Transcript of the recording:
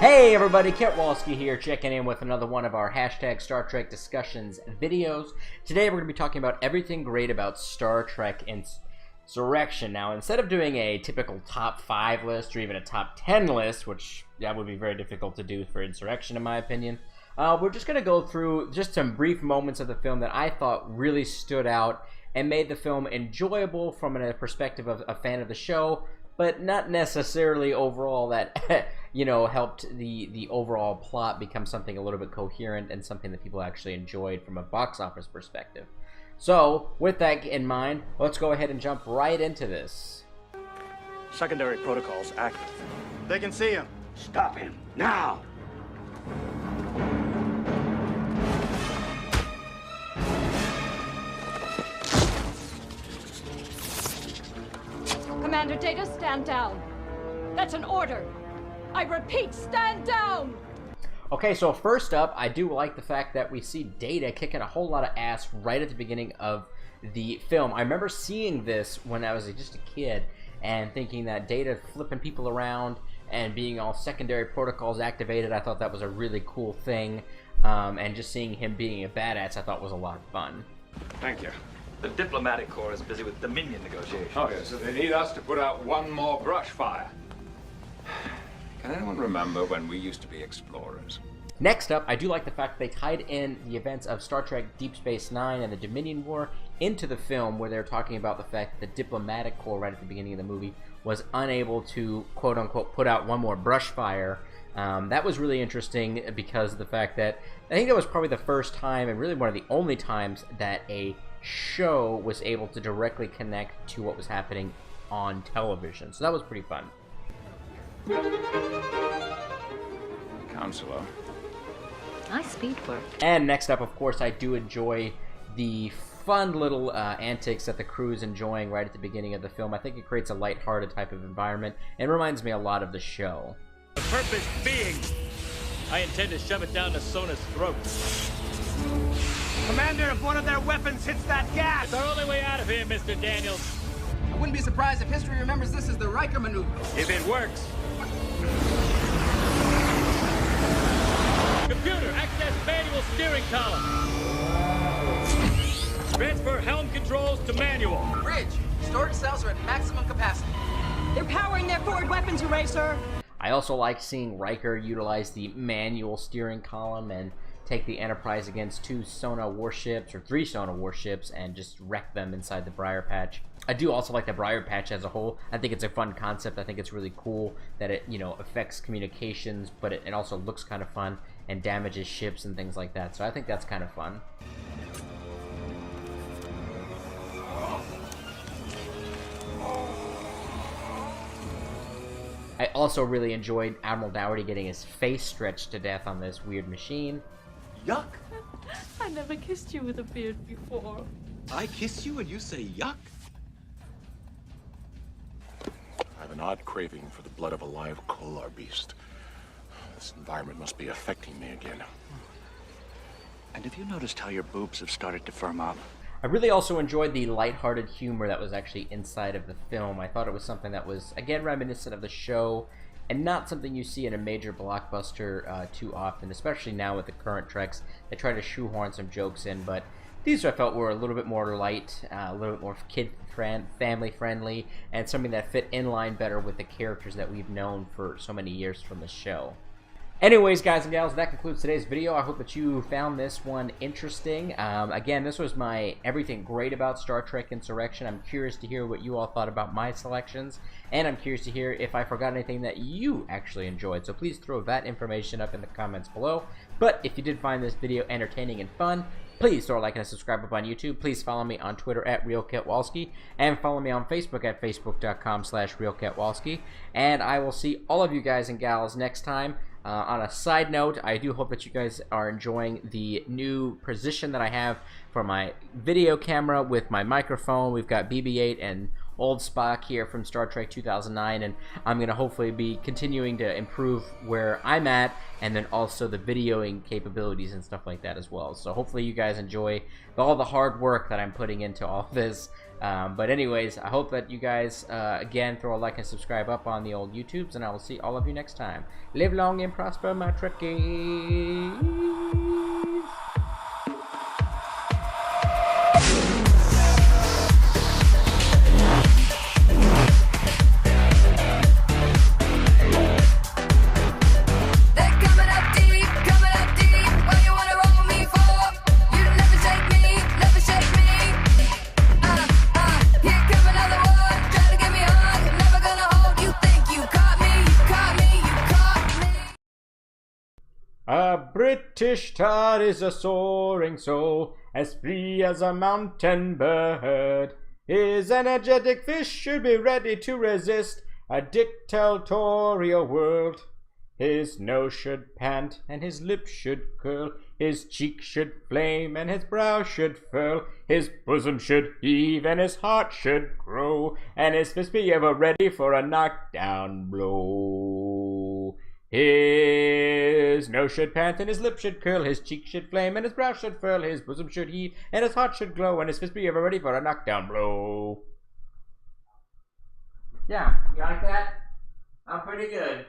Hey everybody, Ketwolski here, checking in with another one of our hashtag Star Trek discussions videos. Today we're going to be talking about everything great about Star Trek Insurrection. Now, instead of doing a typical top 5 list or even a top 10 list, which that would be very difficult to do for Insurrection in my opinion, we're just going to go through just some brief moments of the film that I thought really stood out and made the film enjoyable from a perspective of a fan of the show, but not necessarily overall that, you know, helped the overall plot become something a little bit coherent and something that people actually enjoyed from a box office perspective. So, with that in mind, let's go ahead and jump right into this. Secondary protocols active. They can see him. Stop him, now! Commander Data, stand down. That's an order. I repeat, stand down! Okay, so first up, I do like the fact that we see Data kicking a whole lot of ass right at the beginning of the film. I remember seeing this when I was just a kid and thinking that Data flipping people around and being all secondary protocols activated, I thought that was a really cool thing. And just seeing him being a badass, I thought was a lot of fun. Thank you. The diplomatic corps is busy with Dominion negotiations. Oh, yeah, so they need us to put out one more brush fire. Can anyone remember when we used to be explorers? Next up, I do like the fact that they tied in the events of Star Trek Deep Space Nine and the Dominion War into the film, where they're talking about the fact that the diplomatic corps right at the beginning of the movie was unable to, quote-unquote, put out one more brush fire. That was really interesting because of the fact that I think that was probably the first time and really one of the only times that a show was able to directly connect to what was happening on television. So that was pretty fun. Counselor. Nice speed work. And next up, of course, I do enjoy the fun little antics that the crew is enjoying right at the beginning of the film. I think it creates a lighthearted type of environment and reminds me a lot of the show. The purpose being, I intend to shove it down the Sona's throat. Commander, if one of their weapons hits that gas! It's our only way out of here, Mr. Daniels. I wouldn't be surprised if history remembers this as the Riker maneuver. If it works. Computer, access manual steering column. Transfer helm controls to manual. Bridge, storage cells are at maximum capacity. They're powering their forward weapons array, sir. I also like seeing Riker utilize the manual steering column and take the Enterprise against 2 Sona warships, or 3 Sona warships, and just wreck them inside the Briar Patch. I do also like the Briar Patch as a whole. I think it's a fun concept. I think it's really cool that it, you know, affects communications, but it also looks kind of fun and damages ships and things like that. So I think that's kind of fun. I also really enjoyed Admiral Dougherty getting his face stretched to death on this weird machine. Yuck. I never kissed you with a beard before. I kiss you and you say yuck? I have an odd craving for the blood of a live Kolar beast. This environment must be affecting me again. And have you noticed how your boobs have started to firm up? I really also enjoyed the lighthearted humor that was actually inside of the film. I thought it was something that was, again, reminiscent of the show, and not something you see in a major blockbuster too often, especially now with the current Treks. They try to shoehorn some jokes in, but these I felt were a little bit more light, a little bit more family-friendly, and something that fit in line better with the characters that we've known for so many years from the show. Anyways, guys and gals, that concludes today's video. I hope that you found this one interesting. Again, this was my everything great about Star Trek Insurrection. I'm curious to hear what you all thought about my selections, and I'm curious to hear if I forgot anything that you actually enjoyed. So please throw that information up in the comments below. But if you did find this video entertaining and fun, please throw a like and a subscribe up on YouTube. Please follow me on Twitter at RealKetwolski, and follow me on Facebook at facebook.com/RealKetwolski. And I will see all of you guys and gals next time. On a side note, I do hope that you guys are enjoying the new position that I have for my video camera with my microphone. We've got BB-8 and old Spock here from Star Trek 2009, and I'm going to hopefully be continuing to improve where I'm at, and then also the videoing capabilities and stuff like that as well. So hopefully you guys enjoy all the hard work that I'm putting into all this. But anyways, I hope that you guys, again, throw a like and subscribe up on the old YouTubes, and I will see all of you next time. Live long and prosper, my Trekkies! A British tar is a soaring soul, as free as a mountain bird. His energetic fish should be ready to resist a dictatorial world. His nose should pant, and his lips should curl. His cheek should flame, and his brow should furl. His bosom should heave, and his heart should grow. And his fist be ever ready for a knockdown blow. His nose should pant, and his lips should curl. His cheek should flame, and his brow should furl. His bosom should heave, and his heart should glow. And his fist be ever ready for a knockdown blow. Yeah, you like that? I'm pretty good.